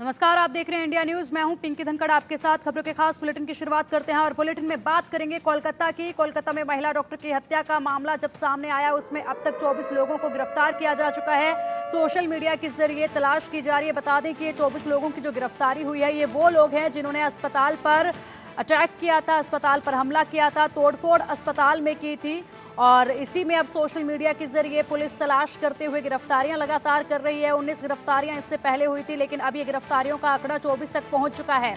नमस्कार, आप देख रहे हैं इंडिया न्यूज। मैं हूं पिंकी धनखड़ आपके साथ। खबरों के खास बुलेटिन की शुरुआत करते हैं और बुलेटिन में बात करेंगे कोलकाता की। कोलकाता में महिला डॉक्टर की हत्या का मामला जब सामने आया, उसमें अब तक 24 लोगों को गिरफ्तार किया जा चुका है। सोशल मीडिया के जरिए तलाश की जा रही है। बता दें कि ये 24 लोगों की जो गिरफ्तारी हुई है, ये वो लोग हैं जिन्होंने अस्पताल पर अटैक किया था, अस्पताल पर हमला किया था, तोड़फोड़ अस्पताल में की थी। और इसी में अब सोशल मीडिया के जरिए पुलिस तलाश करते हुए गिरफ्तारियां लगातार कर रही है। 19 गिरफ्तारियां इससे पहले हुई थी, लेकिन अब ये गिरफ्तारियों का आंकड़ा 24 तक पहुंच चुका है।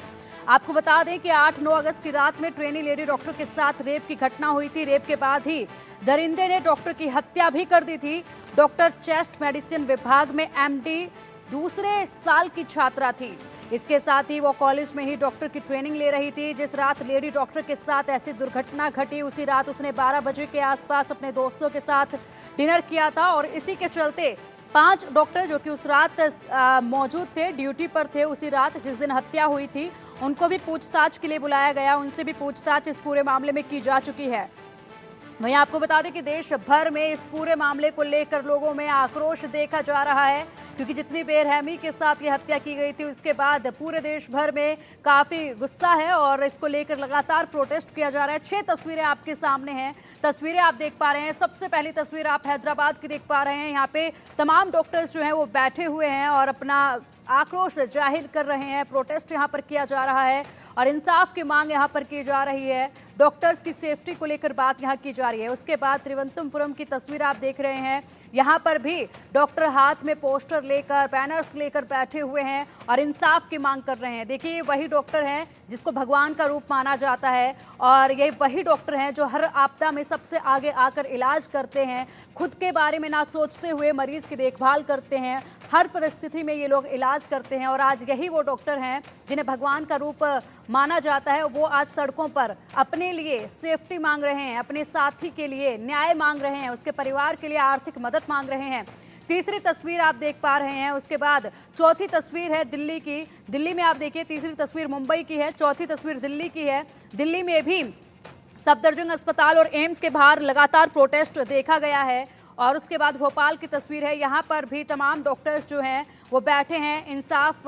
आपको बता दें कि 8-9 अगस्त की रात में ट्रेनी लेडी डॉक्टर के साथ रेप की घटना हुई थी। रेप के बाद ही दरिंदे ने डॉक्टर की हत्या भी कर दी थी। डॉक्टर चेस्ट मेडिसिन विभाग में MD दूसरे साल की छात्रा थी। इसके साथ ही वो कॉलेज में ही डॉक्टर की ट्रेनिंग ले रही थी। जिस रात लेडी डॉक्टर के साथ ऐसी दुर्घटना घटी, उसी रात उसने 12 बजे के आसपास अपने दोस्तों के साथ डिनर किया था। और इसी के चलते 5 डॉक्टर जो कि उस रात मौजूद थे, ड्यूटी पर थे उसी रात जिस दिन हत्या हुई थी, उनको भी पूछताछ के लिए बुलाया गया। उनसे भी पूछताछ इस पूरे मामले में की जा चुकी है। वहीं आपको बता दें कि देश भर में इस पूरे मामले को लेकर लोगों में आक्रोश देखा जा रहा है, क्योंकि जितनी बेरहमी के साथ ये हत्या की गई थी, उसके बाद पूरे देश भर में काफ़ी गुस्सा है और इसको लेकर लगातार प्रोटेस्ट किया जा रहा है। 6 तस्वीरें आपके सामने हैं। तस्वीरें आप देख पा रहे हैं। सबसे पहली तस्वीर आप हैदराबाद की देख पा रहे हैं। यहाँ पे तमाम डॉक्टर्स जो हैं वो बैठे हुए हैं और अपना आक्रोश जाहिर कर रहे हैं। प्रोटेस्ट यहाँ पर किया जा रहा है और इंसाफ की मांग यहाँ पर की जा रही है। डॉक्टर्स की सेफ्टी को लेकर बात यहाँ की जा रही है। उसके बाद त्रिवंतपुरम की तस्वीर आप देख रहे हैं। यहाँ पर भी डॉक्टर हाथ में पोस्टर लेकर, बैनर्स लेकर बैठे हुए हैं और इंसाफ की मांग कर रहे हैं। देखिए, वही डॉक्टर हैं जिसको भगवान का रूप माना जाता है और ये वही डॉक्टर हैं जो हर आपदा में सबसे आगे आकर इलाज करते हैं। खुद के बारे में ना सोचते हुए मरीज की देखभाल करते हैं। हर परिस्थिति में ये लोग इलाज करते हैं और आज यही वो डॉक्टर हैं जिन्हें भगवान का रूप माना जाता है। वो आज सड़कों पर अपने लिए सेफ्टी मांग रहे हैं, अपने साथी के लिए न्याय मांग रहे हैं, उसके परिवार के लिए आर्थिक मदद मांग रहे हैं। तीसरी तस्वीर आप देख पा रहे हैं। उसके बाद चौथी तस्वीर है दिल्ली की। दिल्ली में आप देखिए, तीसरी तस्वीर मुंबई की है, चौथी तस्वीर दिल्ली की है। दिल्ली में भी सफदरजंग अस्पताल और एम्स के बाहर लगातार प्रोटेस्ट देखा गया है। और उसके बाद भोपाल की तस्वीर है। यहाँ पर भी तमाम डॉक्टर्स जो हैं वो बैठे हैं, इंसाफ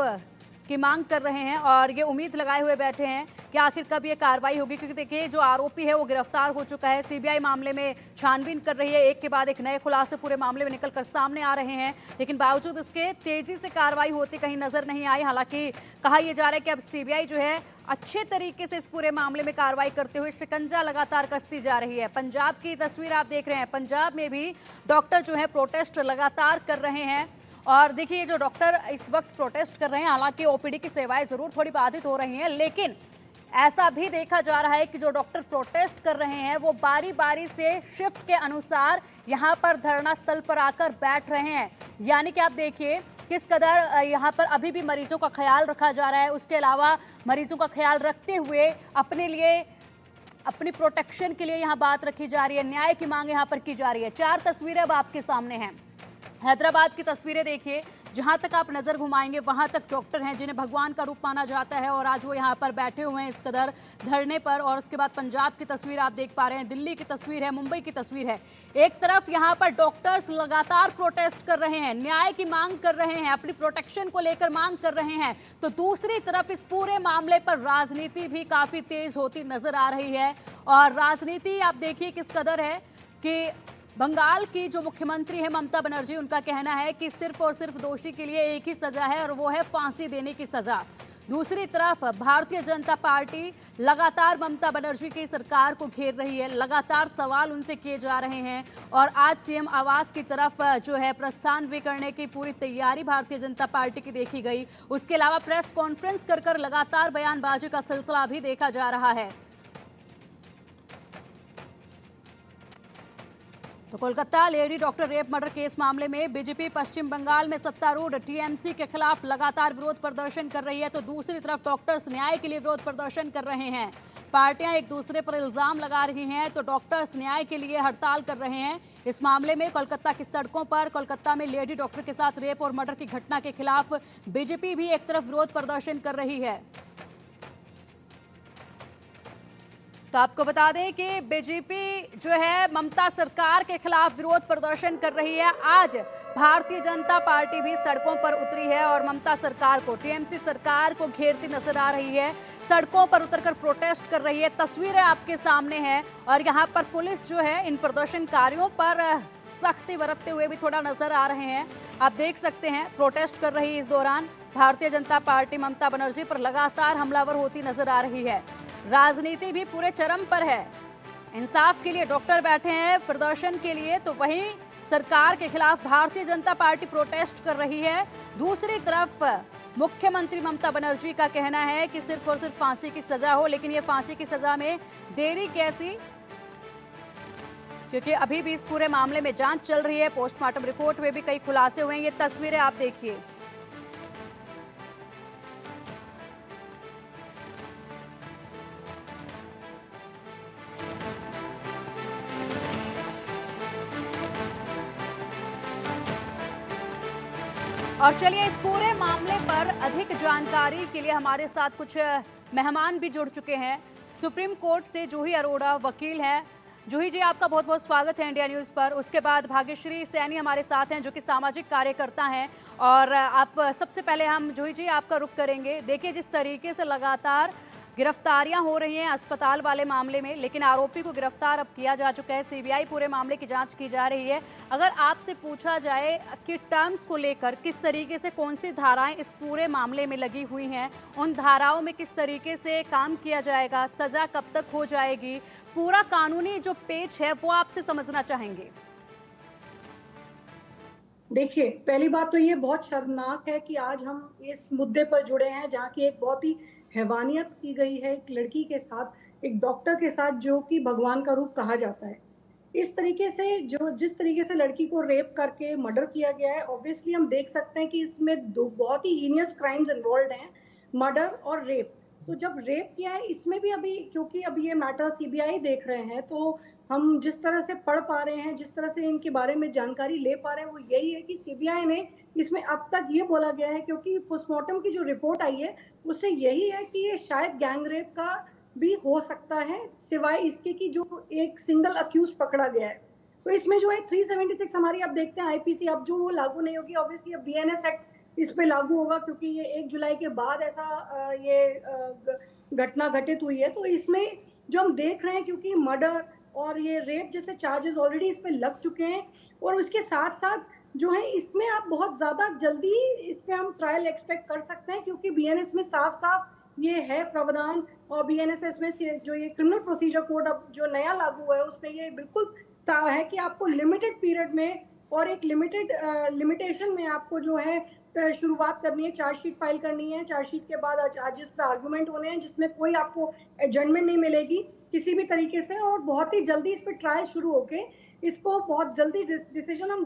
की मांग कर रहे हैं और ये उम्मीद लगाए हुए बैठे हैं कि आखिर कब ये कार्रवाई होगी, क्योंकि देखिए जो आरोपी है वो गिरफ्तार हो चुका है। सीबीआई मामले में छानबीन कर रही है। एक के बाद एक नए खुलासे पूरे मामले में निकलकर सामने आ रहे हैं, लेकिन बावजूद इसके तेजी से कार्रवाई होती कहीं नजर नहीं आई। हालांकि कहा यह जा रहा है कि अब सीबीआई जो है अच्छे तरीके से इस पूरे मामले में कार्रवाई करते हुए शिकंजा लगातार कसती जा रही है। पंजाब की तस्वीर आप देख रहे हैं। पंजाब में भी डॉक्टर जो है प्रोटेस्ट लगातार कर रहे हैं और देखिए जो डॉक्टर इस वक्त प्रोटेस्ट कर रहे हैं, हालांकि ओपीडी की सेवाएं जरूर थोड़ी बाधित हो रही हैं, लेकिन ऐसा भी देखा जा रहा है कि जो डॉक्टर प्रोटेस्ट कर रहे हैं वो बारी बारी से शिफ्ट के अनुसार यहाँ पर धरना स्थल पर आकर बैठ रहे हैं। यानी कि आप देखिए किस कदर यहाँ पर अभी भी मरीजों का ख्याल रखा जा रहा है। उसके अलावा मरीजों का ख्याल रखते हुए अपने लिए, अपनी प्रोटेक्शन के लिए यहाँ बात रखी जा रही है। न्याय की मांग यहाँ पर की जा रही है। 4 तस्वीरें अब आपके सामने हैं। हैदराबाद की तस्वीरें देखिए, जहां तक आप नजर घुमाएंगे वहां तक डॉक्टर हैं जिन्हें भगवान का रूप माना जाता है और आज वो यहां पर बैठे हुए हैं इस कदर धरने पर। और उसके बाद पंजाब की तस्वीर आप देख पा रहे हैं, दिल्ली की तस्वीर है, मुंबई की तस्वीर है। एक तरफ यहां पर डॉक्टर्स लगातार प्रोटेस्ट कर रहे हैं, न्याय की मांग कर रहे हैं, अपनी प्रोटेक्शन को लेकर मांग कर रहे हैं, तो दूसरी तरफ इस पूरे मामले पर राजनीति भी काफी तेज होती नजर आ रही है। और राजनीति आप देखिए किस कदर है कि बंगाल की जो मुख्यमंत्री है ममता बनर्जी, उनका कहना है कि सिर्फ और सिर्फ दोषी के लिए एक ही सजा है और वो है फांसी देने की सजा। दूसरी तरफ भारतीय जनता पार्टी लगातार ममता बनर्जी की सरकार को घेर रही है, लगातार सवाल उनसे किए जा रहे हैं और आज सीएम आवास की तरफ जो है प्रस्थान भी करने की पूरी तैयारी भारतीय जनता पार्टी की देखी गई। उसके अलावा प्रेस कॉन्फ्रेंस कर लगातार बयानबाजी का सिलसिला भी देखा जा रहा है। तो Kolkata lady doctor rape murder case मामले में बीजेपी पश्चिम बंगाल में सत्तारूढ़ टीएमसी के खिलाफ लगातार विरोध प्रदर्शन कर रही है, तो दूसरी तरफ डॉक्टर्स न्याय के लिए विरोध प्रदर्शन कर रहे हैं। पार्टियां एक दूसरे पर इल्जाम लगा रही हैं, तो डॉक्टर्स न्याय के लिए हड़ताल कर रहे हैं। इस मामले में कोलकाता की सड़कों पर कोलकाता में लेडी डॉक्टर के साथ रेप और मर्डर की घटना के खिलाफ बीजेपी भी एक तरफ विरोध प्रदर्शन कर रही है। तो आपको बता दें कि बीजेपी जो है ममता सरकार के खिलाफ विरोध प्रदर्शन कर रही है। आज भारतीय जनता पार्टी भी सड़कों पर उतरी है और ममता सरकार को, टीएमसी सरकार को घेरती नजर आ रही है। सड़कों पर उतरकर प्रोटेस्ट कर रही है। तस्वीरें आपके सामने हैं और यहाँ पर पुलिस जो है इन प्रदर्शनकारियों पर सख्ती बरतते हुए भी थोड़ा नजर आ रहे हैं। आप देख सकते हैं प्रोटेस्ट कर रही है। इस दौरान भारतीय जनता पार्टी ममता बनर्जी पर लगातार हमलावर होती नजर आ रही है। राजनीति भी पूरे चरम पर है। इंसाफ के लिए डॉक्टर बैठे हैं प्रदर्शन के लिए, तो वहीं सरकार के खिलाफ भारतीय जनता पार्टी प्रोटेस्ट कर रही है। दूसरी तरफ मुख्यमंत्री ममता बनर्जी का कहना है कि सिर्फ और सिर्फ फांसी की सजा हो, लेकिन ये फांसी की सजा में देरी कैसी, क्योंकि अभी भी इस पूरे मामले में जांच चल रही है। पोस्टमार्टम रिपोर्ट में भी कई खुलासे हुए हैं। ये तस्वीरें आप देखिए। और चलिए इस पूरे मामले पर अधिक जानकारी के लिए हमारे साथ कुछ मेहमान भी जुड़ चुके हैं। सुप्रीम कोर्ट से जूही अरोड़ा वकील हैं। जूही जी, आपका बहुत बहुत स्वागत है इंडिया न्यूज़ पर। उसके बाद भाग्यश्री सैनी हमारे साथ हैं जो कि सामाजिक कार्यकर्ता हैं। और आप सबसे पहले हम जूही जी आपका रुख करेंगे। देखिए, जिस तरीके से लगातार गिरफ्तारियां हो रही हैं अस्पताल वाले मामले में, लेकिन आरोपी को गिरफ्तार अब किया जा चुका है। सीबीआई पूरे मामले की जांच की जा रही है। अगर आपसे पूछा जाए कि टर्म्स को लेकर किस तरीके से, कौन सी धाराएं इस पूरे मामले में लगी हुई हैं, उन धाराओं में किस तरीके से काम किया जाएगा, सजा कब तक हो जाएगी, पूरा कानूनी जो पेच है वो आपसे समझना चाहेंगे। देखिए, पहली बात तो ये बहुत शर्मनाक है कि आज हम इस मुद्दे पर जुड़े हैं जहाँ की एक बहुत ही हैवानियत की गई है एक लड़की के साथ, एक डॉक्टर के साथ जो कि भगवान का रूप कहा जाता है। इस तरीके से जिस तरीके से लड़की को रेप करके मर्डर किया गया है, ऑब्वियसली हम देख सकते हैं कि इसमें दो बहुत ही हीनियस क्राइम्स इन्वॉल्व हैं, मर्डर और रेप। तो जब रेप किया है इसमें भी अभी, क्योंकि अभी ये मैटर सीबीआई देख रहे हैं, तो हम जिस तरह से पढ़ पा रहे हैं, जिस तरह से इनके बारे में जानकारी ले पा रहे हैं, वो यही है कि सीबीआई ने इसमें अब तक ये बोला गया है, क्योंकि पोस्टमार्टम की जो रिपोर्ट आई है उससे यही है कि ये शायद गैंग रेप का भी हो सकता है, सिवाय इसके कि जो एक सिंगल अक्यूज पकड़ा गया है। तो इसमें जो है 376 हमारी, अब देखते हैं आईपीसी अब जो वो लागू नहीं होगी, ऑब्वियसली अब बीएनएस एक्ट इस पे लागू होगा, क्योंकि ये 1 जुलाई के बाद ऐसा ये घटना घटित हुई है। तो इसमें जो हम देख रहे हैं, क्योंकि मर्डर और ये रेप जैसे चार्जेस ऑलरेडी इस पे लग चुके हैं, और उसके साथ साथ जो है इसमें आप बहुत ज़्यादा जल्दी इस पे हम ट्रायल एक्सपेक्ट कर सकते हैं, क्योंकि बीएनएस में साफ-साफ ये है प्रावधान, और बीएनएसएस में जो ये क्रिमिनल प्रोसीजर कोड अब जो नया लागू हुआ है उसमें ये बिल्कुल साफ है कि आपको लिमिटेड पीरियड में और एक लिमिटेड लिमिटेशन में आपको जो है शुरुआत करनी है, चार्जशीट फाइल करनी है। चार्जशीट के बाद आज इस पे आर्गुमेंट होने हैं, जिसमें कोई आपको एडजमेंट नहीं मिलेगी किसी भी तरीके से, और बहुत ही जल्दी इस पे ट्रायल शुरू होके इसको बहुत जल्दी डिसीजन हम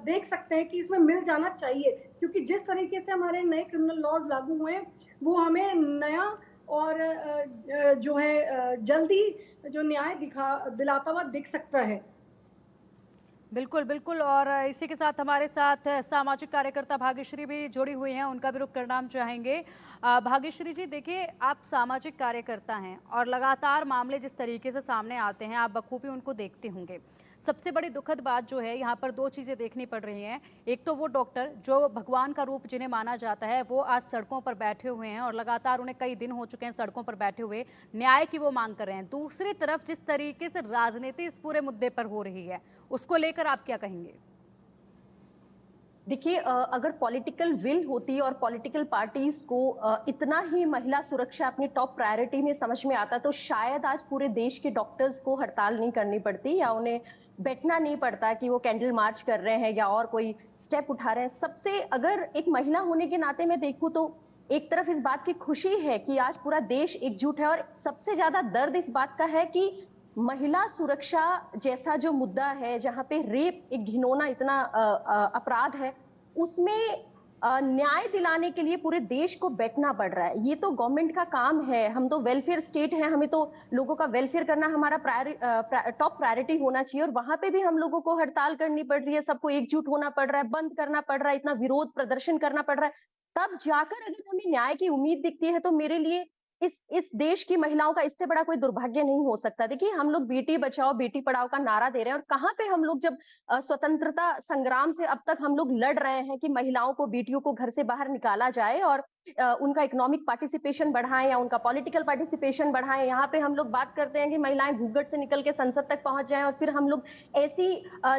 देख सकते हैं कि इसमें मिल जाना चाहिए, क्योंकि जिस तरीके से हमारे नए क्रिमिनल लॉज लागू हुए हैं वो हमें नया और जो है जल्दी जो न्याय दिलाता हुआ दिख सकता है। बिल्कुल बिल्कुल। और इसी के साथ हमारे साथ सामाजिक कार्यकर्ता भाग्यश्री भी जुड़ी हुई हैं, उनका भी रुख करना हम चाहेंगे। भाग्यश्री जी, देखिए, आप सामाजिक कार्यकर्ता हैं और लगातार मामले जिस तरीके से सामने आते हैं आप बखूबी उनको देखते होंगे। सबसे बड़ी दुखद बात जो है, यहाँ पर दो चीज़ें देखनी पड़ रही हैं। एक तो वो डॉक्टर जो भगवान का रूप जिन्हें माना जाता है, वो आज सड़कों पर बैठे हुए हैं और लगातार उन्हें कई दिन हो चुके हैं सड़कों पर बैठे हुए, न्याय की वो मांग कर रहे हैं। दूसरी तरफ जिस तरीके से राजनीति इस पूरे मुद्दे पर हो रही है, उसको लेकर आप क्या कहेंगे? देखिए, अगर पॉलिटिकल विल होती और पॉलिटिकल पार्टीज को इतना ही महिला सुरक्षा अपनी टॉप प्रायोरिटी में समझ में आता, तो शायद आज पूरे देश के डॉक्टर्स को हड़ताल नहीं करनी पड़ती या उन्हें बैठना नहीं पड़ता कि वो कैंडल मार्च कर रहे हैं या और कोई स्टेप उठा रहे हैं। सबसे, अगर एक महिला होने के नाते मैं देखूं तो एक तरफ इस बात की खुशी है कि आज पूरा देश एकजुट है, और सबसे ज्यादा दर्द इस बात का है कि महिला सुरक्षा जैसा जो मुद्दा है, जहां पे रेप एक घिनौना इतना अपराध है, उसमें न्याय दिलाने के लिए पूरे देश को बैठना पड़ रहा है। ये तो गवर्नमेंट का काम है, हम तो वेलफेयर स्टेट है, हमें तो लोगों का वेलफेयर करना हमारा टॉप प्रायोरिटी होना चाहिए, और वहां पे भी हम लोगों को हड़ताल करनी पड़ रही है, सबको एकजुट होना पड़ रहा है, बंद करना पड़ रहा है, इतना विरोध प्रदर्शन करना पड़ रहा है, तब जाकर अगर हमें न्याय की उम्मीद दिखती है, तो मेरे लिए इस देश की महिलाओं का इससे बड़ा कोई दुर्भाग्य नहीं हो सकता। देखिए, हम लोग बेटी बचाओ बेटी पढ़ाओ का नारा दे रहे हैं, और कहाँ पे हम लोग जब स्वतंत्रता संग्राम से अब तक हम लोग लड़ रहे हैं कि महिलाओं को, बेटियों को घर से बाहर निकाला जाए और उनका इकोनॉमिक पार्टिसिपेशन बढ़ाएं या उनका पॉलिटिकल पार्टिसिपेशन बढ़ाएं। यहाँ पे हम लोग बात करते हैं कि महिलाएं घूंघट से निकल के संसद तक पहुंच जाएं, और फिर हम लोग ऐसी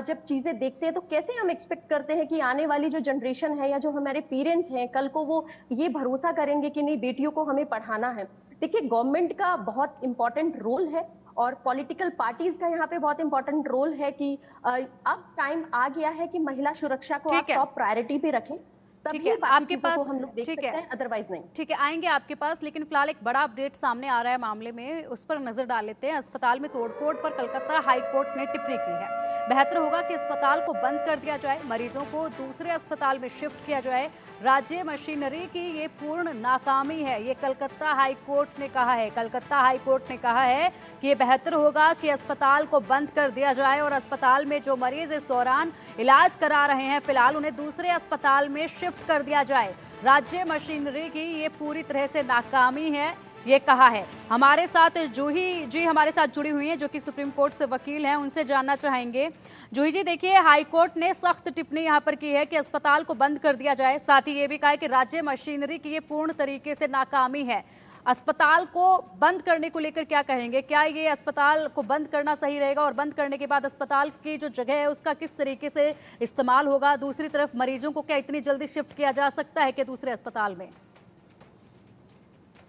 जब चीजें देखते हैं तो कैसे हम एक्सपेक्ट करते हैं कि आने वाली जो जनरेशन है या जो हमारे पेरेंट्स हैं, कल को वो ये भरोसा करेंगे कि नहीं, बेटियों को हमें पढ़ाना है। देखिए, गवर्नमेंट का बहुत इंपॉर्टेंट रोल है और पॉलिटिकल पार्टीज का यहाँ पे बहुत इंपॉर्टेंट रोल है कि अब टाइम आ गया है कि महिला सुरक्षा को आप टॉप प्रायोरिटी पे रखें, ठीक तभी है बाकी आपके चीजों पास, को हम लोग देख ठीक सकते है, हैं, अदरवाइज नहीं। ठीक है, आएंगे आपके पास, लेकिन फिलहाल एक बड़ा अपडेट सामने आ रहा है मामले में, उस पर नजर डाल लेते हैं। अस्पताल में तोड़फोड़ पर कलकत्ता हाई कोर्ट ने टिप्पणी की है। बेहतर होगा कि अस्पताल को बंद कर दिया जाए, मरीजों को दूसरे अस्पताल में शिफ्ट किया जाए। राज्य मशीनरी की ये पूर्ण नाकामी है, ये कलकत्ता हाई कोर्ट ने कहा है। कलकत्ता हाई कोर्ट ने कहा है कि ये बेहतर होगा कि अस्पताल को बंद कर दिया जाए और अस्पताल में जो मरीज इस दौरान इलाज करा रहे हैं, फिलहाल उन्हें दूसरे अस्पताल में शिफ्ट कर दिया जाए। राज्य मशीनरी की ये पूरी तरह से नाकामी है, ये कहा है। हमारे साथ जूही जी हमारे साथ जुड़ी हुई हैं, जो कि सुप्रीम कोर्ट से वकील हैं, उनसे जानना चाहेंगे। जूही जी, देखिए, हाई कोर्ट ने सख्त टिप्पणी यहाँ पर की है कि अस्पताल को बंद कर दिया जाए। साथ ही ये भी कहा है कि राज्य मशीनरी की ये पूर्ण तरीके से नाकामी है। अस्पताल को बंद करने को लेकर क्या कहेंगे? क्या ये अस्पताल को बंद करना सही रहेगा और बंद करने के बाद अस्पताल की जो जगह है उसका किस तरीके से इस्तेमाल होगा? दूसरी तरफ मरीजों को क्या इतनी जल्दी शिफ्ट किया जा सकता है कि दूसरे अस्पताल में?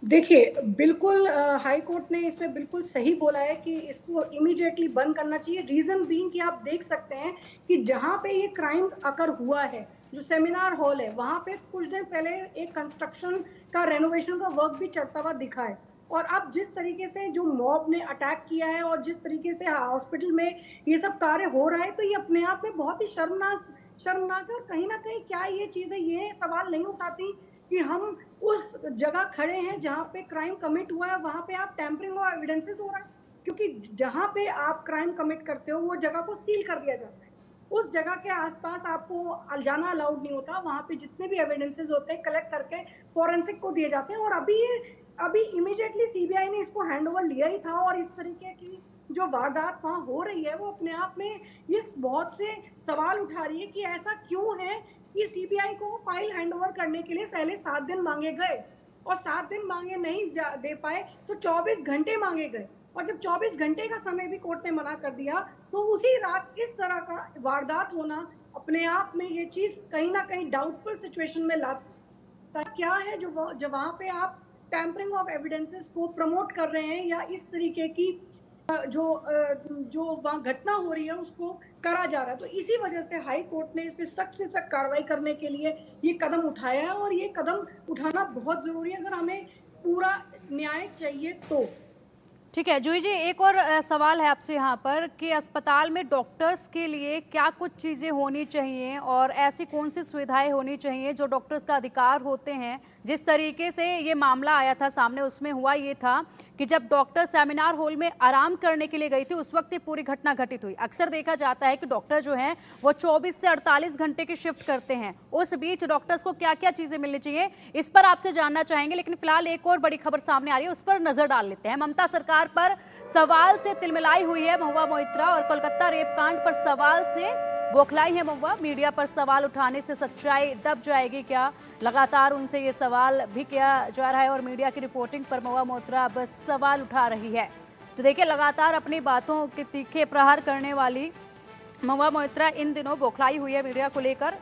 देखिए, बिल्कुल हाई कोर्ट ने इसमें बिल्कुल सही बोला है कि इसको इमीडिएटली बंद करना चाहिए। रीज़न बीइंग कि आप देख सकते हैं कि जहाँ पे ये क्राइम अकर हुआ है, जो सेमिनार हॉल है, वहाँ पे कुछ दिन पहले एक कंस्ट्रक्शन का रेनोवेशन का वर्क भी चलता हुआ दिखा है। और अब जिस तरीके से जो मॉब ने अटैक किया है और जिस तरीके से हॉस्पिटल में ये सब कार्य हो रहा है, तो ये अपने आप में बहुत ही शर्मनाक है। और कहीं ना कहीं क्या ये चीज़ें ये सवाल नहीं उठाती कि हम उस जगह खड़े हैं जहाँ पे क्राइम कमिट हुआ है, वहाँ पे आप टैंपरिंग ऑफ एविडेंसेस हो रहा है, क्योंकि जहाँ पे आप क्राइम कमिट करते हो वो जगह को सील कर दिया जाता है। उस जगह के आसपास आपको जाना अलाउड नहीं होता। वहाँ पे जितने भी एविडेंसेस होते हैं कलेक्ट करके फोरेंसिक को दिए जाते हैं। और अभी इमीडिएटली सीबीआई ने इसको हैंड ओवर लिया ही था। और इस तरीके की जो वारदात वहाँ हो रही है, वो अपने आप में ये बहुत से सवाल उठा रही है कि ऐसा क्यों है कि सीबीआई को फाइल हैंडओवर करने के लिए पहले 7 दिन मांगे गए और 7 दिन मांगे नहीं दे पाए तो 24 घंटे मांगे गए। और जब 24 घंटे का समय भी कोर्ट ने मना कर दिया, तो उसी रात इस तरह का वारदात होना अपने आप में ये चीज़ कहीं ना कहीं डाउटफुल सिचुएशन में लाता क्या है। जो वहाँ पे आप टैंपरिंग ऑफ एविडेंसेस को प्रमोट कर रहे हैं या इस तरीके की जो वहाँ घटना हो रही है उसको करा जा रहा है, तो इसी वजह से हाई कोर्ट ने इस पे सख्त से सख्त कार्रवाई करने के लिए ये कदम उठाया है। और ये कदम उठाना बहुत जरूरी है अगर हमें पूरा न्याय चाहिए तो। ठीक है जूही जी, एक और सवाल है आपसे यहाँ पर कि अस्पताल में डॉक्टर्स के लिए क्या कुछ चीज़ें होनी चाहिए और ऐसी कौन सी सुविधाएं होनी चाहिए जो डॉक्टर्स का अधिकार होते हैं? जिस तरीके से ये मामला आया था सामने, उसमें हुआ ये था कि जब डॉक्टर सेमिनार हॉल में आराम करने के लिए गई थी, उस वक्त ये पूरी घटना घटित हुई। अक्सर देखा जाता है कि डॉक्टर जो हैं वो 24 से 48 घंटे की शिफ्ट करते हैं। उस बीच डॉक्टर्स को क्या क्या चीज़ें मिलनी चाहिए, इस पर आपसे जानना चाहेंगे। लेकिन फिलहाल एक और बड़ी खबर सामने आ रही है, उस पर नजर डाल लेते हैं। ममता सरकार पर सवाल से तिलमिलाई हुई है महुआ मोइत्रा और कोलकाता रेप कांड पर सवाल से बौखलाई है महुआ। मीडिया पर सवाल उठाने से सच्चाई दब जाएगी क्या? लगातार उनसे ये सवाल भी किया जा रहा है और मीडिया की रिपोर्टिंग पर महुआ मोइत्रा अब सवाल उठा रही है। तो देखिए, लगातार अपनी बातों के तीखे प्रहार करने वाली महुआ मोइत्रा इन दिनों बौखलाई हुई है मीडिया को लेकर,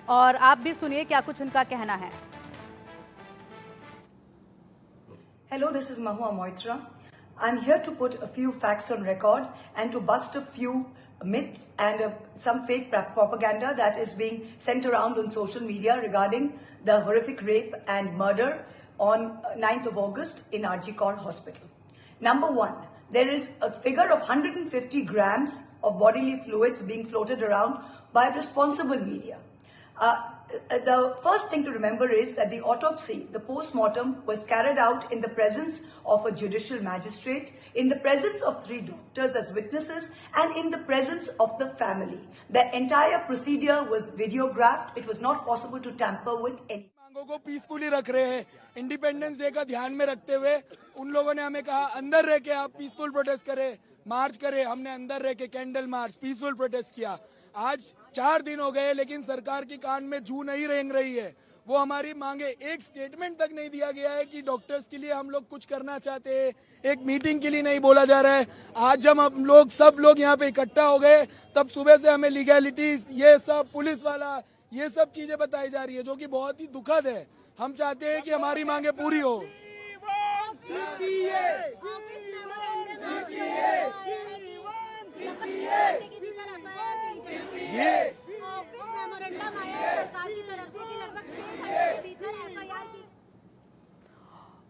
और आप भी सुनिए क्या कुछ उनका कहना है। Hello, this is Mahua Moitra. I'm here to put a few facts on record and to bust a few myths and some fake propaganda that is being sent around on social media regarding the horrific rape and murder on 9th of August in RG Kar Hospital. Number one, there is a figure of 150 grams of bodily fluids being floated around by responsible media. The first thing to remember is that the autopsy, the post-mortem, was carried out in the presence of a judicial magistrate, in the presence of 3 doctors as witnesses, and in the presence of the family. The entire procedure was videographed. It was not possible to tamper with any. मांगों को peacefully रख रहे हैं। Independence day का ध्यान में रखते हुए उन लोगों ने हमें कहा अंदर रह के आप पीसफुल प्रोटेस्ट करें, मार्च करें। हमने अंदर रह के कैंडल मार्च पीसफुल प्रोटेस्ट किया। आज 4 दिन हो गए लेकिन सरकार की कान में जू नहीं रेंग रही है। वो हमारी मांगे एक स्टेटमेंट तक नहीं दिया गया है कि डॉक्टर्स के लिए हम लोग कुछ करना चाहते हैं, एक मीटिंग के लिए नहीं बोला जा रहा है। आज जब हम लोग सब लोग यहाँ पे इकट्ठा हो गए तब सुबह से हमें लीगैलिटीज ये सब पुलिस वाला ये सब चीजें बताई जा रही है, जो कि बहुत ही दुखद है। हम चाहते हैं कि हमारी मांगे पूरी हो। जी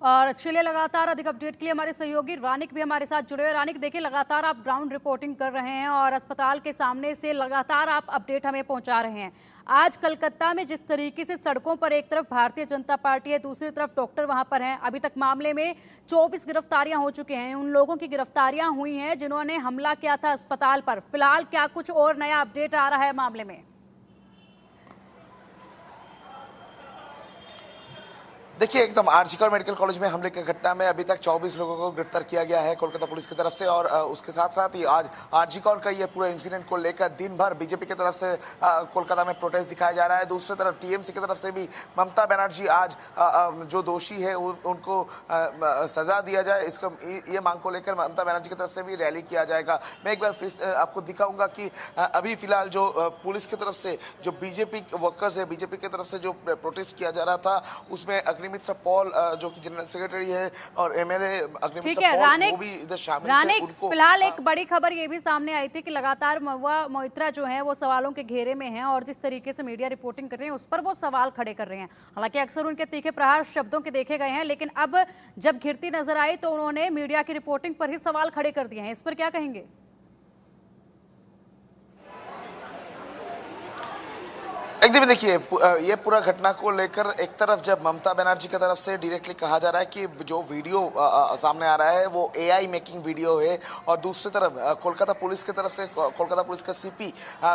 और चलिए लगातार अधिक अपडेट के लिए हमारे सहयोगी रानिक भी हमारे साथ जुड़े हुए। रानिक, देखिए लगातार आप ग्राउंड रिपोर्टिंग कर रहे हैं और अस्पताल के सामने से लगातार आप अपडेट हमें पहुंचा रहे हैं। आज कलकत्ता में जिस तरीके से सड़कों पर एक तरफ भारतीय जनता पार्टी है, दूसरी तरफ डॉक्टर वहां पर हैं, अभी तक मामले में 24 गिरफ्तारियां हो चुकी हैं। उन लोगों की गिरफ्तारियां हुई हैं जिन्होंने हमला किया था अस्पताल पर। फिलहाल क्या कुछ और नया अपडेट आ रहा है मामले में? देखिए, एकदम आरजीकर मेडिकल कॉलेज में हमले की घटना में अभी तक 24 लोगों को गिरफ्तार किया गया है कोलकाता पुलिस की तरफ से। और उसके साथ साथ ही आज आरजीकर का ये पूरा इंसिडेंट को लेकर दिन भर बीजेपी की तरफ से कोलकाता में प्रोटेस्ट दिखाया जा रहा है। दूसरी तरफ टीएमसी की तरफ से भी ममता बनर्जी आज जो दोषी है उनको सजा दिया जाए, इसको ये मांग को लेकर ममता बनर्जी की तरफ से भी रैली किया जाएगा। मैं एक बार फिर आपको दिखाऊंगा कि अभी फिलहाल जो पुलिस की तरफ से जो बीजेपी वर्कर्स है, बीजेपी की तरफ से जो प्रोटेस्ट किया जा रहा था उसमें अग्निमित्र पॉल जो कि जनरल सेक्रेटरी है और एमएलए अग्निमित्र पॉल वो भी इधर शामिल थे। उनको फिलहाल एक बड़ी खबर ये भी सामने आई थी कि लगातार महुआ मोइत्रा जो है वो सवालों के घेरे में हैं और जिस तरीके से मीडिया रिपोर्टिंग कर रहे हैं उस पर वो सवाल खड़े कर रहे हैं। हालांकि अक्सर उनके तीखे प्रहार शब्दों के देखे गए हैं, लेकिन अब जब घिरती नजर आई तो उन्होंने मीडिया की रिपोर्टिंग पर ही सवाल खड़े कर दिए हैं। इस पर क्या कहेंगे? एकदम देखिए, ये पूरा घटना को लेकर एक तरफ जब ममता बनर्जी की तरफ से डायरेक्टली कहा जा रहा है कि जो वीडियो सामने आ रहा है वो एआई मेकिंग वीडियो है, और दूसरी तरफ कोलकाता पुलिस की तरफ से, कोलकाता पुलिस का सीपी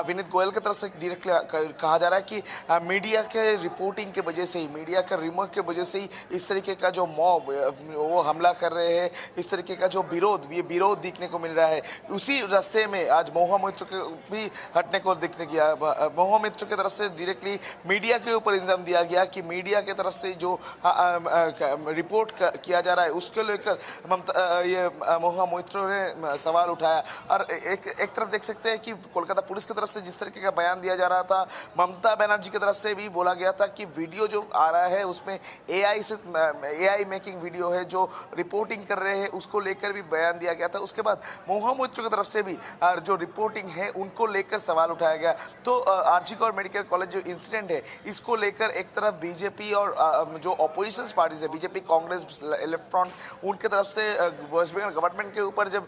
विनीत गोयल की तरफ से डायरेक्टली कहा जा रहा है कि मीडिया के रिपोर्टिंग की वजह से ही, मीडिया के रिमोट की वजह से ही इस तरीके का जो मॉब वो हमला कर रहे हैं, इस तरीके का जो विरोध दिखने को मिल रहा है। उसी रास्ते में आज महुआ मोइत्रा को भी हटने को दिखने किया। महुआ मोइत्रा की तरफ से डायरेक्टली मीडिया के ऊपर इल्जाम दिया गया कि मीडिया की तरफ से जो रिपोर्ट किया जा रहा है उसके लेकर ये महुआ मोइत्रा ने सवाल उठाया। और एक तरफ देख सकते हैं कि कोलकाता पुलिस की तरफ से जिस तरीके का बयान दिया जा रहा था, ममता बनर्जी की तरफ से भी बोला गया था कि वीडियो जो आ रहा है उसमें एआई मेकिंग वीडियो है, जो रिपोर्टिंग कर रहे हैं उसको लेकर भी बयान दिया गया था। उसके बाद महुआ मोइत्रा की तरफ से भी जो रिपोर्टिंग है उनको लेकर सवाल उठाया गया। तो आरजीकर मेडिकल कॉलेज जो इंसिडेंट है इसको लेकर एक तरफ बीजेपी और जो ऑपोजिशन पार्टीज है, बीजेपी, कांग्रेस, लेफ्ट फ्रंट, उनके तरफ से वेस्ट बंगाल गवर्नमेंट के ऊपर जब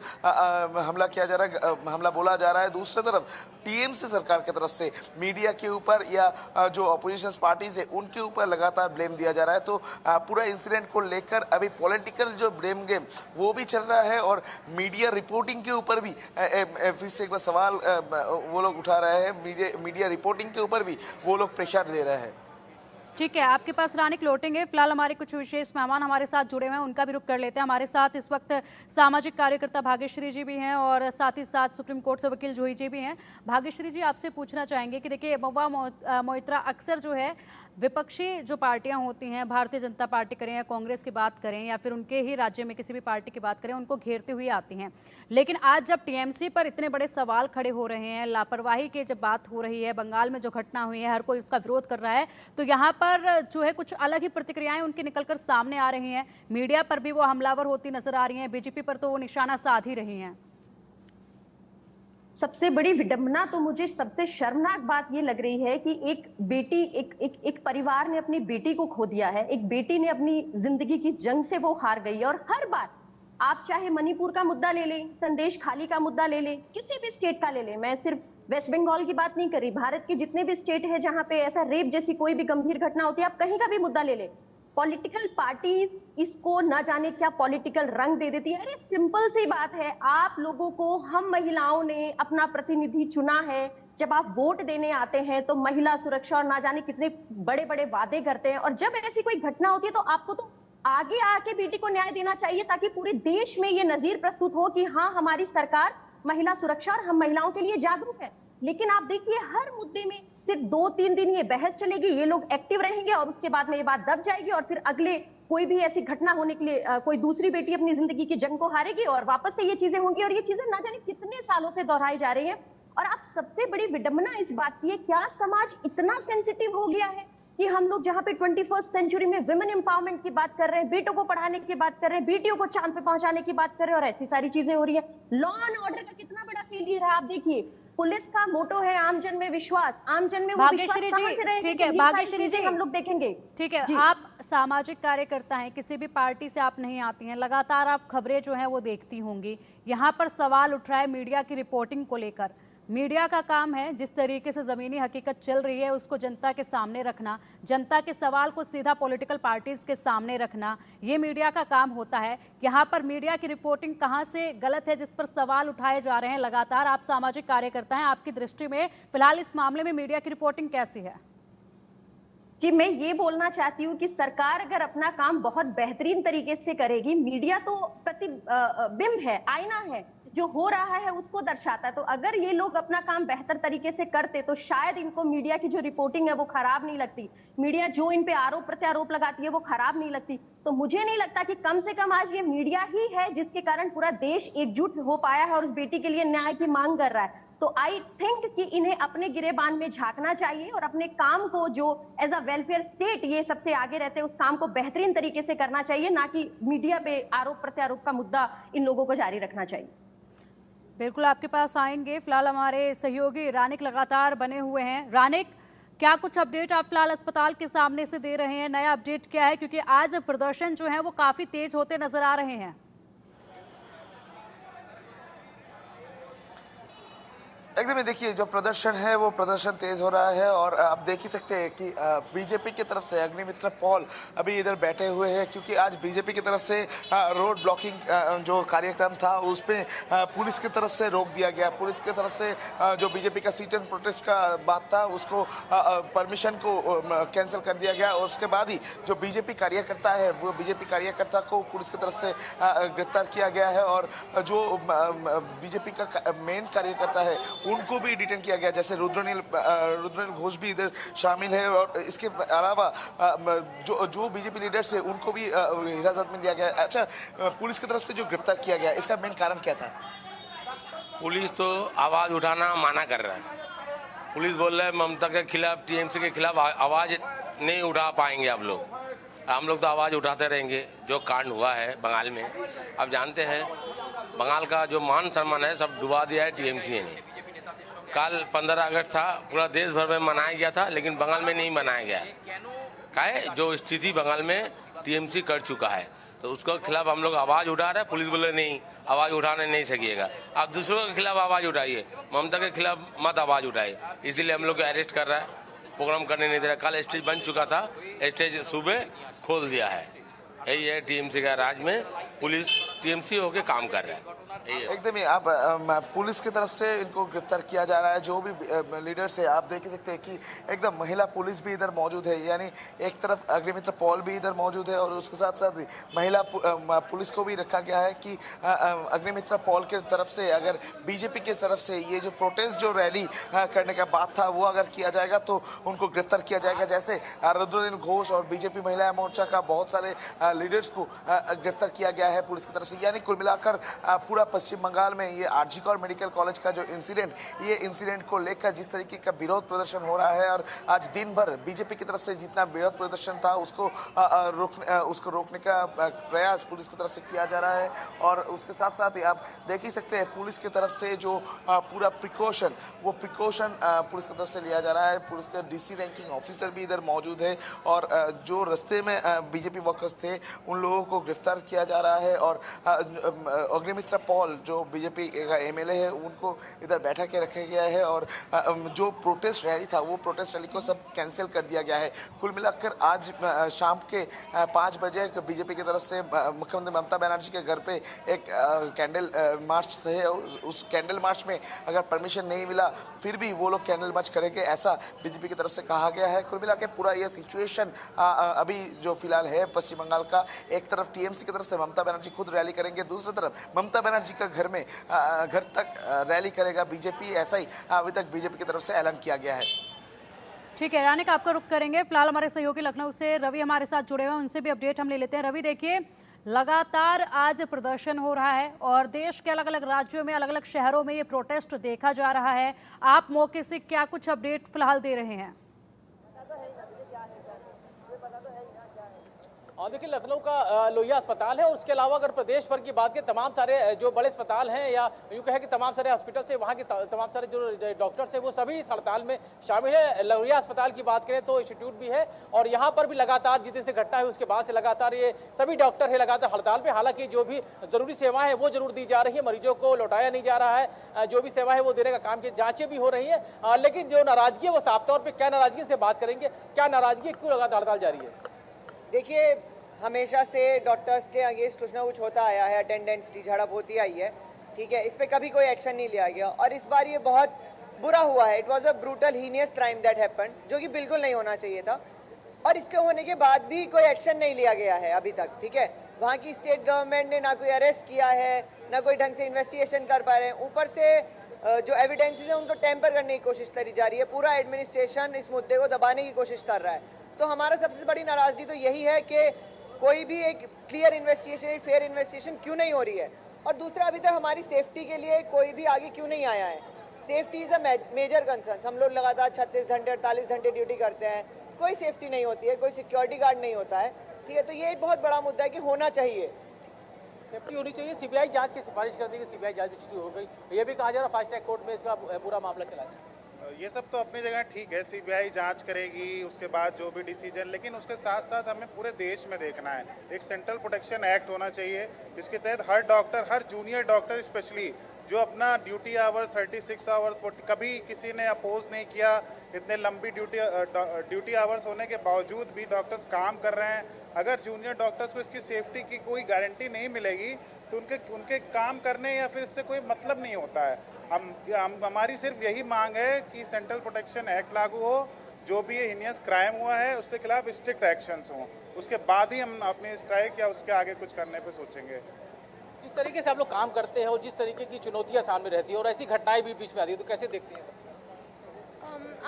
हमला किया जा रहा है, हमला बोला जा रहा है, दूसरी तरफ टीएमसी सरकार की तरफ से मीडिया के ऊपर या जो ऑपोजिशन पार्टीज है उनके ऊपर लगातार ब्लेम दिया जा रहा है। तो पूरा इंसिडेंट को लेकर अभी पॉलिटिकल जो ब्लेम गेम वो भी चल रहा है और मीडिया रिपोर्टिंग के ऊपर भी फिर से एक बार सवाल वो लोग उठा रहे हैं। मीडिया रिपोर्टिंग के ऊपर भी वो लोग प्रेशर दे रहे हैं। ठीक है, आपके पास रानिक लौटेंगे। फिलहाल हमारे कुछ विशेष मेहमान हमारे साथ जुड़े हुए हैं, उनका भी रुख कर लेते हैं। हमारे साथ इस वक्त सामाजिक कार्यकर्ता भाग्यश्री जी भी हैं और साथ ही साथ सुप्रीम कोर्ट से वकील जूही जी भी हैं। भाग्यश्री जी, आपसे पूछना चाहेंगे कि देखिए महुआ मोइत्रा अक्सर जो है विपक्षी जो पार्टियां होती हैं, भारतीय जनता पार्टी करें या कांग्रेस की बात करें या फिर उनके ही राज्य में किसी भी पार्टी की बात करें, उनको घेरते हुए आती हैं। लेकिन आज जब टीएमसी पर इतने बड़े सवाल खड़े हो रहे हैं, लापरवाही की जब बात हो रही है, बंगाल में जो घटना हुई है हर कोई उसका विरोध कर रहा है, तो यहाँ पर जो है कुछ अलग ही प्रतिक्रियाएं उनकी निकलकर सामने आ रही हैं। मीडिया पर भी वो हमलावर होती नजर आ रही हैं, बीजेपी पर तो वो निशाना साध ही रही हैं। सबसे बड़ी विडंबना तो मुझे सबसे शर्मनाक बात ये लग रही है कि एक बेटी, एक परिवार ने अपनी बेटी को खो दिया है। एक बेटी ने अपनी जिंदगी की जंग से वो हार गई है। और हर बार आप चाहे मणिपुर का मुद्दा ले लें, संदेश खाली का मुद्दा ले लें, किसी भी स्टेट का ले लें, मैं सिर्फ वेस्ट बंगाल की बात नहीं कर रही, भारत के जितने भी स्टेट है जहां पे ऐसा रेप जैसी कोई भी गंभीर घटना होती है, आप कहीं का भी मुद्दा ले लें, पॉलिटिकल पार्टीज इसको ना जाने क्या पॉलिटिकल रंग दे देती है। अरे सिंपल सी बात है, आप लोगों को, हम महिलाओं ने अपना प्रतिनिधि चुना है, जब आप वोट देने आते हैं तो महिला सुरक्षा और ना जाने कितने बड़े बड़े वादे करते हैं, और जब ऐसी कोई घटना होती है तो आपको तो आगे आके बेटी को न्याय देना चाहिए, ताकि पूरे देश में ये नजीर प्रस्तुत हो कि हाँ, हमारी सरकार महिला सुरक्षा और हम महिलाओं के लिए जागरूक है। लेकिन आप देखिए, हर मुद्दे में सिर्फ 2-3 दिन ये बहस चलेगी, ये लोग एक्टिव रहेंगे और उसके बाद में ये बात दब जाएगी, और फिर अगले कोई भी ऐसी घटना होने के लिए कोई दूसरी बेटी अपनी जिंदगी की जंग को हारेगी और वापस से ये चीजें होंगी, और ये चीजें ना जाने कितने सालों से दोहराई जा रही है। और आप सबसे बड़ी विडंबना इस बात की है, क्या समाज इतना सेंसिटिव हो गया है कि हम लोग जहां पे 21st सेंचुरी में विमेन एम्पावरमेंट की बात कर रहे हैं, बेटों को पढ़ाने की बात कर रहे हैं, बेटियों को चांद पे पहुंचाने की बात कर रहे हैं, और ऐसी सारी चीजें हो रही है। लॉ एंड ऑर्डर का कितना बड़ा फेलियर है। आप देखिए, पुलिस का मोटो है आम जन में विश्वास, आम जन में वो विश्वास कहां से रहेगा? ठीक है ये सारी भाग्यश्री चीजें जी, हम लोग देखेंगे। ठीक है, आप सामाजिक कार्यकर्ता हैं, किसी भी पार्टी से आप नहीं आती हैं, लगातार आप खबरें जो हैं वो देखती होंगी। यहाँ पर सवाल उठ रहा है मीडिया की रिपोर्टिंग को लेकर। मीडिया का काम है जिस तरीके से ज़मीनी हकीकत चल रही है उसको जनता के सामने रखना, जनता के सवाल को सीधा पॉलिटिकल पार्टीज के सामने रखना, ये मीडिया का काम होता है। यहाँ पर मीडिया की रिपोर्टिंग कहाँ से गलत है जिस पर सवाल उठाए जा रहे हैं लगातार? आप सामाजिक कार्यकर्ता हैं, आपकी दृष्टि में फिलहाल इस मामले में मीडिया की रिपोर्टिंग कैसी है? जी, मैं ये बोलना चाहती हूँ कि सरकार अगर अपना काम बहुत बेहतरीन तरीके से करेगी, मीडिया तो प्रतिबिंब है, आईना है, जो हो रहा है उसको दर्शाता है। तो अगर ये लोग अपना काम बेहतर तरीके से करते तो शायद इनको मीडिया की जो रिपोर्टिंग है वो खराब नहीं लगती, मीडिया जो इन पे आरोप प्रत्यारोप लगाती है वो खराब नहीं लगती। तो मुझे नहीं लगता कि कम से कम आज ये मीडिया ही है जिसके कारण पूरा देश एकजुट हो पाया है और उस बेटी के लिए न्याय की मांग कर रहा है। तो आई थिंक कि इन्हें अपने गिरेबान में झांकना चाहिए और अपने काम को, जो एज अ वेलफेयर स्टेट ये सबसे आगे रहते हैं, उस काम को बेहतरीन तरीके से करना चाहिए, ना कि मीडिया पे आरोप प्रत्यारोप का मुद्दा इन लोगों को जारी रखना चाहिए। बिल्कुल आपके पास आएंगे। फिलहाल हमारे सहयोगी रानिक लगातार बने हुए हैं। रानिक, क्या कुछ अपडेट आप फिलहाल अस्पताल के सामने से दे रहे हैं? नया अपडेट क्या है, क्योंकि आज प्रदर्शन जो है वो काफी तेज होते नजर आ रहे हैं। एकदम देखिए, जो प्रदर्शन है वो प्रदर्शन तेज हो रहा है और आप देख ही सकते हैं कि बीजेपी की तरफ से अग्निमित्र पॉल अभी इधर बैठे हुए हैं, क्योंकि आज बीजेपी की तरफ से रोड ब्लॉकिंग जो कार्यक्रम था उसमें पुलिस की तरफ से रोक दिया गया। पुलिस की तरफ से जो बीजेपी का सीट एंड प्रोटेस्ट का बात था उसको परमिशन को कैंसिल कर दिया गया, और उसके बाद ही जो बीजेपी कार्यकर्ता है वो बीजेपी कार्यकर्ता को पुलिस की तरफ से गिरफ्तार किया गया है, और जो बीजेपी का मेन कार्यकर्ता है उनको भी डिटेन किया गया, जैसे रुद्रनील घोष भी इधर शामिल है, और इसके अलावा जो बीजेपी लीडर्स है उनको भी हिरासत में दिया गया। अच्छा, पुलिस की तरफ से जो गिरफ्तार किया गया इसका मेन कारण क्या था? पुलिस तो आवाज उठाना माना कर रहा है। पुलिस बोल रहा है ममता के खिलाफ, टीएमसी के खिलाफ आवाज नहीं उठा पाएंगे आप लोग। हम लोग तो आवाज उठाते रहेंगे। जो कांड हुआ है बंगाल में, आप जानते हैं बंगाल का जो मान सम्मान है सब डुबा दिया है टीएमसी ने। कल 15 अगस्त था, पूरा देश भर में मनाया गया था, लेकिन बंगाल में नहीं मनाया गया। क्या जो स्थिति बंगाल में टीएमसी कर चुका है, तो उसके खिलाफ हम लोग आवाज उठा रहे हैं। पुलिस बोले नहीं, आवाज उठाने नहीं सकिएगा, आप दूसरों के खिलाफ आवाज उठाइए, ममता के खिलाफ मत आवाज उठाइए। इसीलिए हम लोग को अरेस्ट कर रहा है, प्रोग्राम करने नहीं दे रहा। कल स्टेज बन चुका था, स्टेज सुबह खोल दिया है। यही है टीएमसी का राज में, पुलिस टीएमसी होके काम कर रहा है। एकदम ही आप पुलिस की तरफ से इनको गिरफ्तार किया जा रहा है। जो भी लीडर्स है आप देख सकते हैं कि एकदम महिला पुलिस भी इधर मौजूद है, यानी एक तरफ अग्निमित्र पॉल भी इधर मौजूद है और उसके साथ साथ महिला पुलिस को भी रखा गया है कि अग्निमित्र पॉल की तरफ से अगर बीजेपी की तरफ से ये जो प्रोटेस्ट जो रैली करने का बात था वो अगर किया जाएगा तो उनको गिरफ्तार किया जाएगा। जैसे रुद्रनील घोष और बीजेपी महिला मोर्चा का बहुत सारे लीडर्स को गिरफ्तार किया गया है पुलिस की तरफ से। यानी कुल मिलाकर पूरा पश्चिम बंगाल में ये आरजी कौर मेडिकल कॉलेज का जो इंसिडेंट, ये इंसिडेंट को लेकर जिस तरीके का विरोध प्रदर्शन हो रहा है, और आज दिन भर बीजेपी की तरफ से जितना विरोध प्रदर्शन था उसको रोकने का प्रयास पुलिस की तरफ से किया जा रहा है। और उसके साथ साथ ही आप देख ही सकते हैं पुलिस की तरफ से जो पूरा प्रिकॉशन पुलिस की तरफ से लिया जा रहा है। पुलिस का डीसी रैंकिंग ऑफिसर भी इधर मौजूद है और जो रास्ते में बीजेपी वर्कर्स थे उन लोगों को गिरफ्तार किया जा रहा है। और अग्निमित्रा पॉल जो बीजेपी का एमएलए है उनको इधर बैठा के रखा गया है और जो प्रोटेस्ट रैली था वो प्रोटेस्ट रैली को सब कैंसिल कर दिया गया है। कुल मिलाकर आज शाम के 5 बजे बीजेपी की तरफ से मुख्यमंत्री ममता बनर्जी के घर पे एक कैंडल मार्च थे। उस कैंडल मार्च में अगर परमिशन नहीं मिला फिर भी वो लोग कैंडल मार्च करेंगे, ऐसा बीजेपी की तरफ से कहा गया है। कुल मिला के पूरा ये सिचुएशन अभी जो फिलहाल है पश्चिम बंगाल का, एक तरफ टीएमसी की तरफ से ममता बनर्जी खुद रैली करेंगे, दूसरी तरफ ममता बनर्जी का घर तक रैली करेगा बीजेपी, ऐसा ही अभी तक बीजेपी की तरफ से ऐलान किया गया है। ठीक है, रानिक आपका रुख करेंगे। फिलहाल हमारे सहयोगी लखनऊ से रवि हमारे साथ जुड़े हुए हैं, उनसे भी अपडेट हम ले लेते हैं। रवि, देखिए लगातार आज प्रदर्शन हो रहा है और देश के अलग अलग राज्यों में, अलग अलग शहरों में ये प्रोटेस्ट देखा जा रहा है। आप मौके से क्या कुछ अपडेट फिलहाल दे रहे हैं? और देखिए लखनऊ का लोहिया अस्पताल है और उसके अलावा अगर प्रदेश भर की बात करें तमाम सारे जो बड़े अस्पताल हैं या यूँ कहें कि तमाम सारे हॉस्पिटल से वहाँ के तमाम सारे जो डॉक्टर्स हैं वो सभी इस हड़ताल में शामिल है। लोहिया अस्पताल की बात करें तो इंस्टीट्यूट भी है और यहाँ पर भी लगातार जिस दिन से घटना है उसके बाद से लगातार ये सभी डॉक्टर है लगातार हड़ताल पे। हालांकि जो भी जरूरी सेवाएं हैं वो जरूर दी जा रही है, मरीजों को लौटाया नहीं जा रहा है, जो भी सेवा है वो देने का काम किया, जाँचें भी हो रही है। लेकिन जो नाराजगी है वो साफ तौर पर क्या नाराजगी से बात करेंगे, क्या नाराजगी क्यों लगातार हड़ताल जारी है? देखिए, हमेशा से डॉक्टर्स के अगेंस्ट कुछ ना कुछ होता आया है, अटेंडेंस की झड़प होती आई है, ठीक है, इस पे कभी कोई एक्शन नहीं लिया गया और इस बार ये बहुत बुरा हुआ है। It was a brutal heinous crime that happened, जो कि बिल्कुल नहीं होना चाहिए था और इसके होने के बाद भी कोई एक्शन नहीं लिया गया है अभी तक, ठीक है। वहाँ की स्टेट गवर्नमेंट ने ना कोई अरेस्ट किया है, ना कोई ढंग से इन्वेस्टिगेशन कर पा रहे हैं, ऊपर से जो एविडेंसेस हैं उनको टेम्पर करने की कोशिश करी जा रही है। पूरा एडमिनिस्ट्रेशन इस मुद्दे को दबाने की कोशिश कर रहा है। तो हमारा सबसे बड़ी नाराजगी तो यही है कि कोई भी एक क्लियर इन्वेस्टिगेशन, फेयर इन्वेस्टिगेशन क्यों नहीं हो रही है। और दूसरा, अभी तक हमारी सेफ्टी के लिए कोई भी आगे क्यों नहीं आया है। Safety is a major concern. हम लोग लगातार 36 घंटे 48 घंटे ड्यूटी करते हैं, कोई सेफ्टी नहीं होती है, कोई सिक्योरिटी गार्ड नहीं होता है, ठीक है। तो ये एक बहुत बड़ा मुद्दा है कि होना चाहिए, सेफ्टी होनी चाहिए। सीबीआई जांच की सिफारिश कर दी कि सीबीआई जांच भी शुरू हो गई, ये भी कहा जा रहा फास्ट ट्रैक कोर्ट में इसका पूरा मामला चला जाए। ये सब तो अपनी जगह ठीक है, सीबीआई जांच करेगी उसके बाद जो भी डिसीजन, लेकिन उसके साथ साथ हमें पूरे देश में देखना है। एक सेंट्रल प्रोटेक्शन एक्ट होना चाहिए जिसके तहत हर डॉक्टर, हर जूनियर डॉक्टर स्पेशली जो अपना ड्यूटी आवर्स 36 आवर्स कभी किसी ने अपोज नहीं किया। इतने लंबी ड्यूटी आवर्स होने के बावजूद भी डॉक्टर्स काम कर रहे हैं। अगर जूनियर डॉक्टर्स को इसकी सेफ्टी की कोई गारंटी नहीं मिलेगी तो उनके काम करने या फिर इससे कोई मतलब नहीं होता है। हमारी सिर्फ यही मांग है कि सेंट्रल प्रोटेक्शन एक्ट लागू हो, जो भी ये हीनियस क्राइम हुआ है उसके खिलाफ स्ट्रिक्ट एक्शंस हों, उसके बाद ही हम अपनी स्ट्राइक या उसके आगे कुछ करने पे सोचेंगे। जिस तरीके से आप लोग काम करते हैं और जिस तरीके की चुनौतियां सामने रहती है और ऐसी घटनाएं भी बीच में आती है, तो कैसे देखते हैं?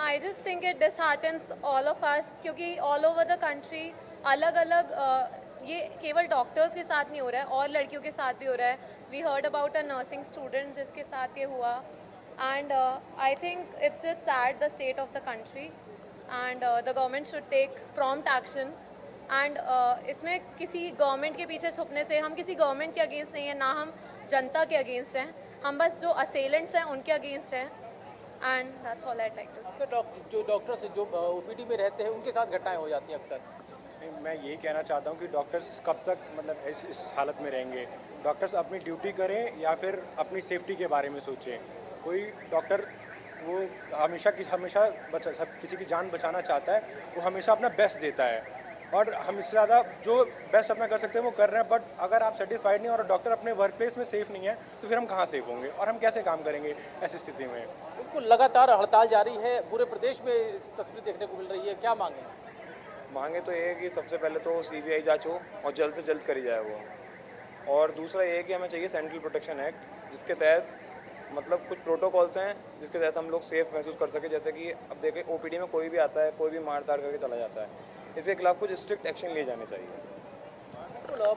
I just think it disheartens all of us क्योंकि all over the country अलग अलग ये केवल डॉक्टर्स के साथ नहीं हो रहा है और लड़कियों के साथ भी हो रहा है। We heard about a nursing student जिसके साथ ये हुआ and I think it's just sad the state of the country and the government should take prompt action and इसमें किसी गवर्नमेंट के पीछे छुपने से, हम किसी गवर्नमेंट के अगेंस्ट नहीं है, ना हम जनता के अगेंस्ट हैं, हम बस जो असेलेंट्स हैं उनके अगेंस्ट हैं and that's all I'd like to say. जो डॉक्टर्स जो ओपीडी में रहते हैं उनके साथ घटनाएं हो जाती हैं अक्सर। मैं यही कहना चाहता हूँ कि डॉक्टर्स कब तक मतलब इस हालत में रहेंगे। डॉक्टर्स अपनी ड्यूटी करें या फिर अपनी सेफ्टी के बारे में सोचें। कोई डॉक्टर वो हमेशा किसी की जान बचाना चाहता है, वो हमेशा अपना बेस्ट देता है और हम इससे ज़्यादा जो बेस्ट अपना कर सकते हैं वो कर रहे हैं। बट अगर आप सेटिस्फाइड नहीं और डॉक्टर अपने वर्क प्लेस में सेफ़ नहीं है तो फिर हम कहाँ सेफ होंगे और हम कैसे काम करेंगे ऐसी स्थिति में। बिल्कुल, लगातार हड़ताल जारी है, पूरे प्रदेश में इस तस्वीर देखने को मिल रही है। क्या मांगे? मांगे तो ये है कि सबसे पहले तो सीबीआई जांच हो और जल्द से जल्द करी जाए वो, और दूसरा ये है कि हमें चाहिए सेंट्रल प्रोटेक्शन एक्ट जिसके तहत मतलब कुछ प्रोटोकॉल्स हैं जिसके तहत हम लोग सेफ महसूस कर सके। जैसे कि अब देखें ओपीडी में कोई भी आता है, कोई भी मार तार करके चला जाता है, इसके खिलाफ कुछ स्ट्रिक्ट एक्शन लिए जाने चाहिए।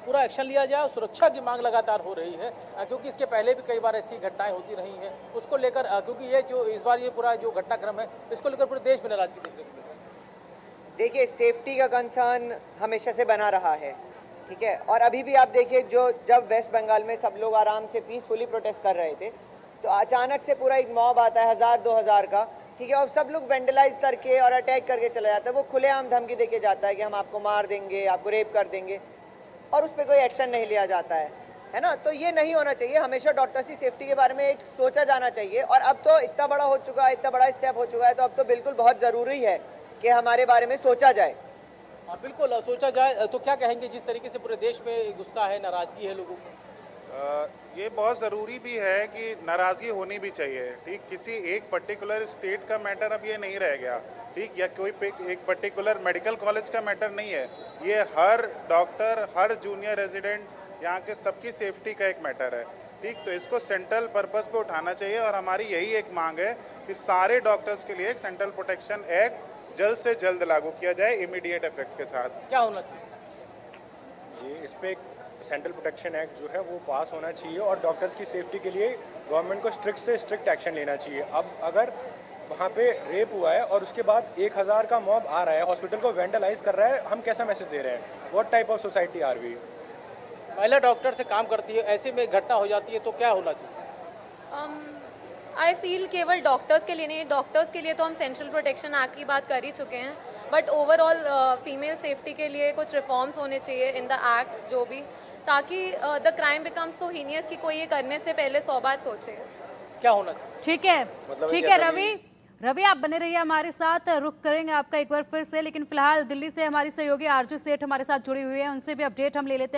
पूरा एक्शन लिया जाए। सुरक्षा की मांग लगातार हो रही है क्योंकि इसके पहले भी कई बार ऐसी घटनाएं होती रही हैं, उसको लेकर क्योंकि ये जो इस बार ये पूरा जो घटनाक्रम है इसको लेकर पूरे देश में नाराजगी देखने को मिली। देखिए, सेफ्टी का कंसर्न हमेशा से बना रहा है, ठीक है। और अभी भी आप देखिए, जब वेस्ट बंगाल में सब लोग आराम से पीसफुली प्रोटेस्ट कर रहे थे तो अचानक से पूरा एक मॉब आता है 1000-2000 का, ठीक है, और सब लोग वेंडलाइज करके और अटैक करके चला जाता है। वो खुलेआम धमकी देके जाता है कि हम आपको मार देंगे, आपको रेप कर देंगे, और उस पर कोई एक्शन नहीं लिया जाता है। है ना। तो ये नहीं होना चाहिए, हमेशा डॉक्टर्स की सेफ्टी के बारे में एक सोचा जाना चाहिए। और अब तो इतना बड़ा हो चुका है, इतना बड़ा स्टेप हो चुका है, तो अब तो बिल्कुल बहुत ज़रूरी है कि हमारे बारे में सोचा जाए। हाँ बिल्कुल सोचा जाए। तो क्या कहेंगे, जिस तरीके से पूरे देश में गुस्सा है, नाराजगी है लोगों को? ये बहुत ज़रूरी भी है कि नाराज़गी होनी भी चाहिए, ठीक। किसी एक पर्टिकुलर स्टेट का मैटर अब ये नहीं रह गया, ठीक, या कोई एक पर्टिकुलर मेडिकल कॉलेज का मैटर नहीं है। ये हर डॉक्टर, हर जूनियर रेजिडेंट, यहाँ के सबकी सेफ्टी का एक मैटर है, ठीक। तो इसको सेंट्रल पर्पस पे उठाना चाहिए और हमारी यही एक मांग है कि सारे डॉक्टर्स के लिए एक सेंट्रल प्रोटेक्शन एक्ट जल्द से जल्द लागू किया जाए, इमीडिएट इफेक्ट के साथ। क्या होना चाहिए? ये इस पे सेंट्रल प्रोटेक्शन एक्ट जो है वो पास होना चाहिए और डॉक्टर्स की सेफ्टी के लिए गवर्नमेंट को स्ट्रिक्ट से स्ट्रिक्ट एक्शन लेना चाहिए। अब अगर वहाँ पे रेप हुआ है और उसके बाद 1000 का मॉब आ रहा है, हॉस्पिटल को वेंडलाइज कर रहा है, हम कैसा मैसेज दे रहे हैं? What type of society are we? महिला डॉक्टर से काम करती है, ऐसे में घटना हो जाती है तो क्या होना चाहिए? आई फील केवल डॉक्टर्स के लिए नहीं, डॉक्टर्स के लिए तो हम सेंट्रल प्रोटेक्शन एक्ट की बात कर ही चुके हैं, बट ओवरऑल फीमेल सेफ्टी के लिए कुछ रिफॉर्म्स होने चाहिए इन द एक्ट्स, जो भी, ताकि the crime becomes so heinous कि कोई ये करने से पहले 100 बार सोचे। क्या होना चाहिए? ठीक है, ठीक है रवि आप बने रहिए हमारे साथ, रुक करेंगे आपका एक बार फिर से, लेकिन फिलहाल दिल्ली से हमारी सहयोगी आरजू सेठ हमारे साथ जुड़ी हुई है, उनसे भी अपडेट हम ले लेते हैं।